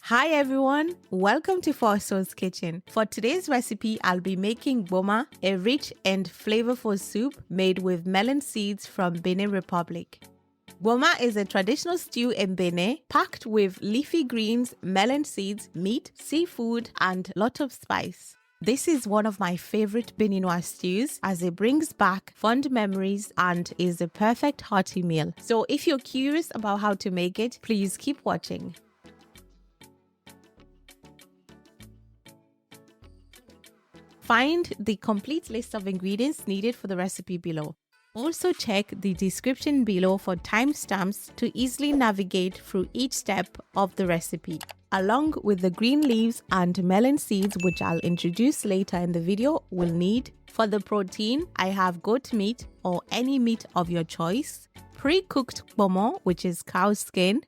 Hi everyone, welcome to Forso's Kitchen. For today's recipe, I'll be making boma, a rich and flavorful soup made with melon seeds from Benin Republic. Boma is a traditional stew in Benin, packed with leafy greens, melon seeds, meat, seafood, and lot of spice. This is one of my favorite Beninois stews as it brings back fond memories and is a perfect hearty meal. So if you're curious about how to make it, please keep watching. Find the complete list of ingredients needed for the recipe below. Also check the description below for timestamps to easily navigate through each step of the recipe. Along with the green leaves and melon seeds, which I'll introduce later in the video, we'll need for the protein, I have goat meat or any meat of your choice, pre-cooked pomo, which is cow skin,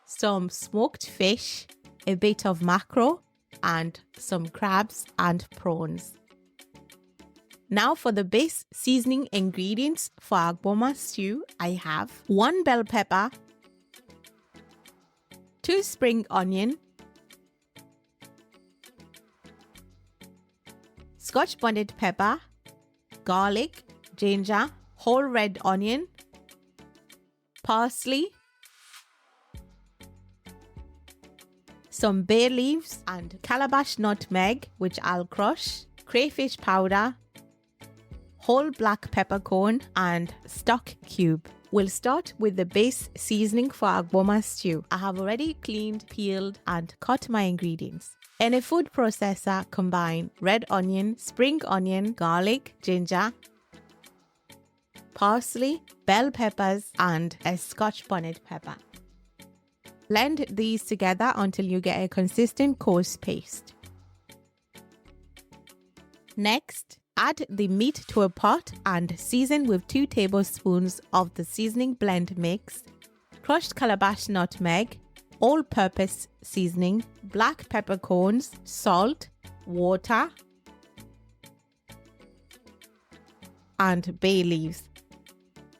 some smoked fish, a bit of mackerel, and some crabs and prawns. Now for the base seasoning ingredients for our boma stew, I have 1 bell pepper, 2 spring onion, Scotch bonnet pepper, garlic, ginger, whole red onion, parsley, some bay leaves and calabash nutmeg, which I'll crush, crayfish powder, whole black peppercorn, and stock cube. We'll start with the base seasoning for our boma stew. I have already cleaned, peeled, and cut my ingredients. In a food processor, combine red onion, spring onion, garlic, ginger, parsley, bell peppers, and a Scotch bonnet pepper. Blend these together until you get a consistent coarse paste. Next, add the meat to a pot and season with 2 tablespoons of the seasoning blend mix, crushed calabash nutmeg, all-purpose seasoning, black peppercorns, salt, water, and bay leaves.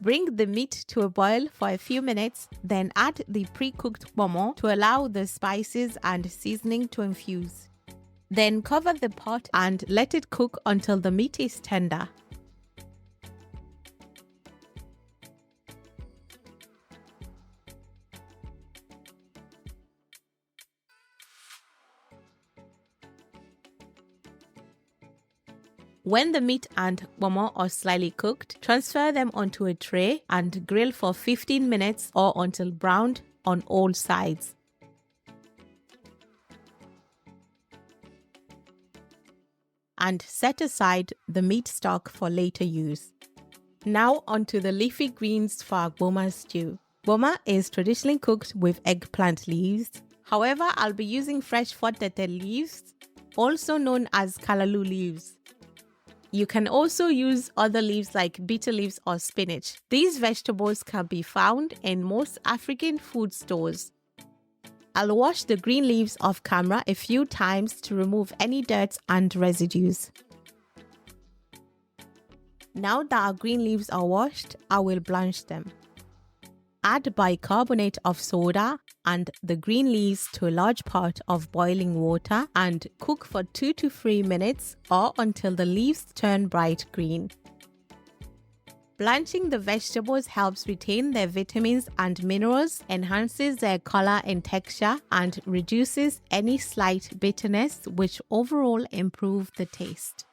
Bring the meat to a boil for a few minutes, then add the pre-cooked pomo to allow the spices and seasoning to infuse. Then cover the pot and let it cook until the meat is tender. When the meat and pomo are slightly cooked, transfer them onto a tray and grill for 15 minutes or until browned on all sides. And set aside the meat stock for later use. Now onto the leafy greens for our boma stew. Boma is traditionally cooked with eggplant leaves. However, I'll be using fresh fotete leaves, also known as kalaloo leaves. You can also use other leaves like bitter leaves or spinach. These vegetables can be found in most African food stores. I'll wash the green leaves off camera a few times to remove any dirt and residues. Now that our green leaves are washed, I will blanch them. Add bicarbonate of soda and the green leaves to a large pot of boiling water and cook for 2 to 3 minutes or until the leaves turn bright green. Blanching the vegetables helps retain their vitamins and minerals, enhances their color and texture, and reduces any slight bitterness, which overall improve the taste.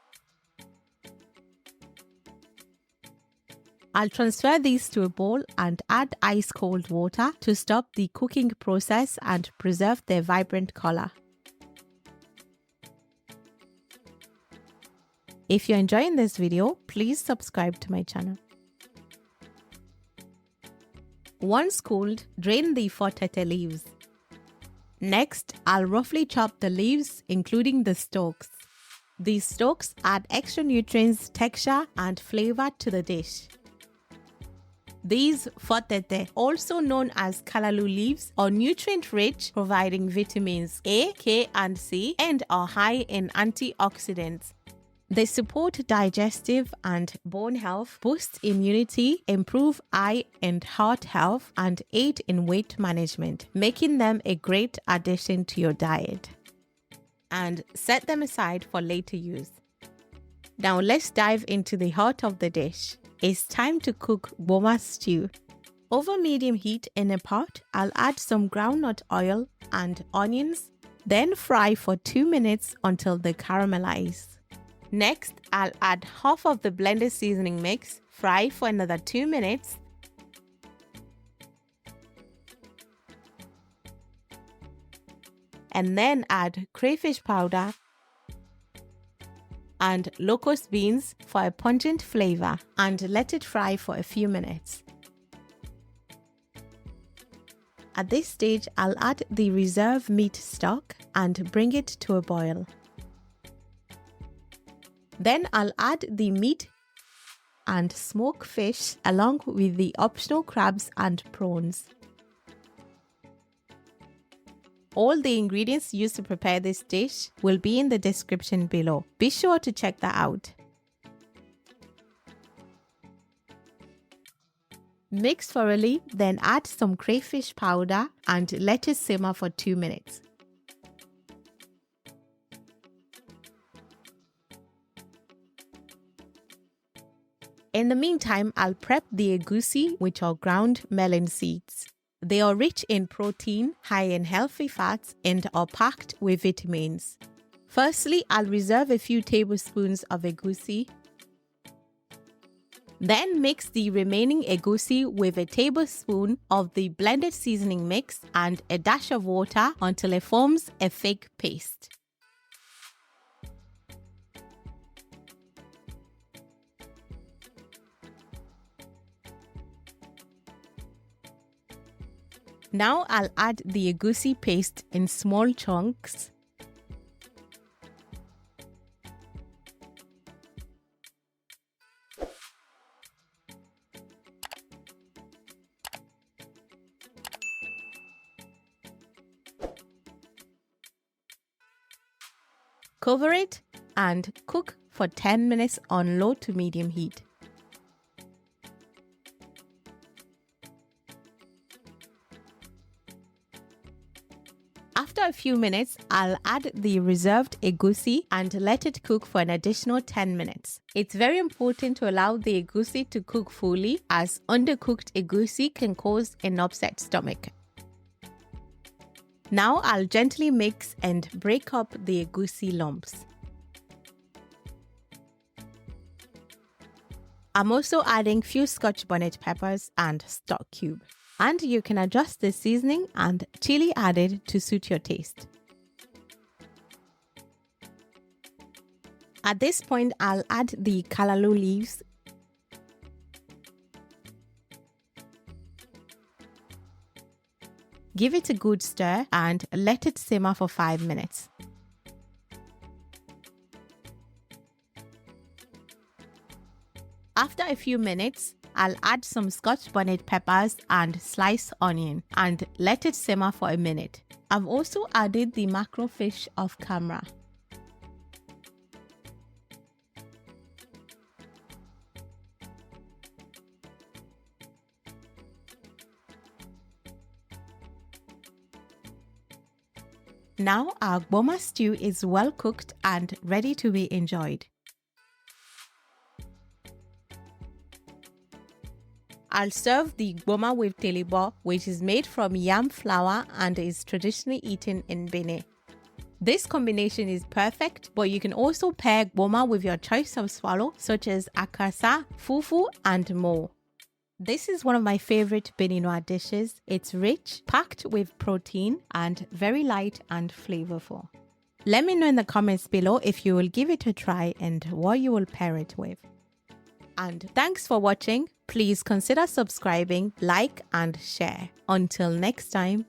I'll transfer these to a bowl and add ice cold water to stop the cooking process and preserve their vibrant color. If you're enjoying this video, please subscribe to my channel. Once cooled, drain the fotete leaves. Next, I'll roughly chop the leaves, including the stalks. These stalks add extra nutrients, texture, and flavor to the dish. These fotete, also known as kalaloo leaves, are nutrient-rich, providing vitamins A, K, and C, and are high in antioxidants. They support digestive and bone health, boost immunity, improve eye and heart health, and aid in weight management, making them a great addition to your diet. And set them aside for later use. Now let's dive into the heart of the dish. It's time to cook boma stew. Over medium heat in a pot, I'll add some groundnut oil and onions, then fry for 2 minutes until they caramelize. Next, I'll add half of the blended seasoning mix, fry for another 2 minutes. And then add crayfish powder and locust beans for a pungent flavor and let it fry for a few minutes. At this stage, I'll add the reserve meat stock and bring it to a boil. Then I'll add the meat and smoked fish along with the optional crabs and prawns. All the ingredients used to prepare this dish will be in the description below. Be sure to check that out. Mix thoroughly, then add some crayfish powder and let it simmer for 2 minutes. In the meantime, I'll prep the egusi, which are ground melon seeds. They are rich in protein, high in healthy fats, and are packed with vitamins. Firstly, I'll reserve a few tablespoons of egusi. Then mix the remaining egusi with a tablespoon of the blended seasoning mix and a dash of water until it forms a thick paste. Now I'll add the egusi paste in small chunks. Cover it and cook for 10 minutes on low to medium heat. After a few minutes, I'll add the reserved egusi and let it cook for an additional 10 minutes. It's very important to allow the egusi to cook fully, as undercooked egusi can cause an upset stomach. Now I'll gently mix and break up the egusi lumps. I'm also adding few Scotch bonnet peppers and stock cube. And you can adjust the seasoning and chili added to suit your taste. At this point, I'll add the callaloo leaves. Give it a good stir and let it simmer for 5 minutes. After a few minutes, I'll add some Scotch bonnet peppers and sliced onion and let it simmer for a minute. I've also added the mackerel fish off camera. Now our boma stew is well cooked and ready to be enjoyed. I'll serve the boma with telibo, which is made from yam flour and is traditionally eaten in Benin. This combination is perfect, but you can also pair boma with your choice of swallow, such as akasa, fufu, and mo. This is one of my favorite Beninois dishes. It's rich, packed with protein, and very light and flavorful. Let me know in the comments below if you will give it a try and what you will pair it with. And thanks for watching. Please consider subscribing, like, and share. Until next time.